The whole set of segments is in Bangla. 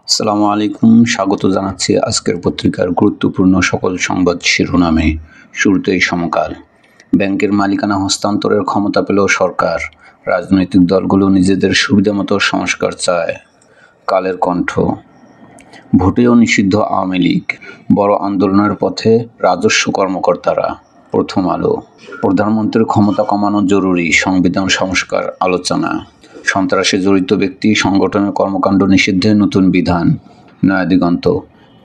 আসসালামু আলাইকুম। স্বাগত জানাচ্ছি আজকের পত্রিকার গুরুত্বপূর্ণ সকল সংবাদ শিরোনামে। শুরুতেই সমকাল। ব্যাংকের মালিকানা হস্তান্তরের ক্ষমতা পেল সরকার। রাজনৈতিক দলগুলো নিজেদের সুবিধামতো সংস্কার চায়। কালের কণ্ঠ। ভোটেও নিষিদ্ধ আওয়ামী লীগ, বড় আন্দোলনের পথে রাজস্ব কর্মকর্তারা। প্রথম আলো। প্রধানমন্ত্রীর ক্ষমতা কমানো জরুরি, সংবিধান সংস্কার আলোচনা। সন্ত্রাসে জড়িত ব্যক্তি সংগঠনের কর্মকাণ্ড নিষিদ্ধে নতুন বিধান। নয়াদিগন্ত।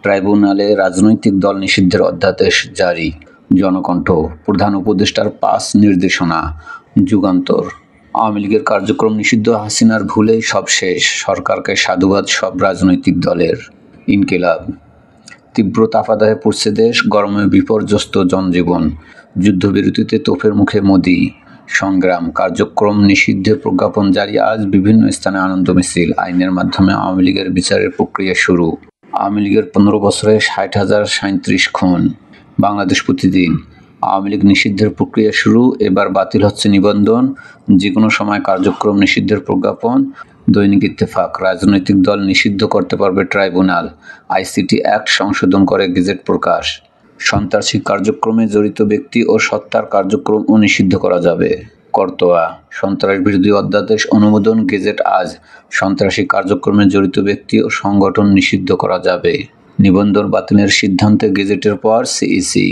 ট্রাইব্যুনালে রাজনৈতিক দল নিষিদ্ধের অধ্যাদেশ জারি। জনকণ্ঠ। প্রধান উপদেষ্টার ৫ নির্দেশনা। যুগান্তর। আওয়ামী লীগের কার্যক্রম নিষিদ্ধ, হাসিনার ভুলেই সব শেষ, সরকারকে সাধুবাদ সব রাজনৈতিক দলের। ইনকিলাব। তীব্র তাপদাহে পড়ছে দেশ, গরমে বিপর্যস্ত জনজীবন, যুদ্ধবিরতিতে তোপের মুখে মোদি। সংগ্রাম। কার্যক্রম নিষিদ্ধে প্রজ্ঞাপন জারি আজ, বিভিন্ন স্থানে আনন্দ মিছিল, আইনের মাধ্যমে আওয়ামী লীগের বিচারের প্রক্রিয়া শুরু। আওয়ামী লীগের ১৫ বছরে ৬০,০৩৭ খুন। বাংলাদেশ প্রতিদিন। আওয়ামী লীগ নিষিদ্ধের প্রক্রিয়া শুরু, এবার বাতিল হচ্ছে নিবন্ধন, যে কোনো সময় কার্যক্রম নিষিদ্ধের প্রজ্ঞাপন। দৈনিক ইত্তেফাক। রাজনৈতিক দল নিষিদ্ধ করতে পারবে ট্রাইব্যুনাল, আইসিটি অ্যাক্ট সংশোধন করে গেজেট প্রকাশ। সন্ত্রাসী কার্যক্রমে জড়িত ব্যক্তি ও সত্তার কার্যক্রমও নিষিদ্ধ করা যাবে। করতোয়া। সন্ত্রাস বিরোধী অধ্যাদেশ অনুমোদন, গেজেট আজ। সন্ত্রাসী কার্যক্রমে জড়িত ব্যক্তি ও সংগঠন নিষিদ্ধ করা যাবে। নিবন্ধন বাতিলের সিদ্ধান্তে গেজেটের পর সিইসি।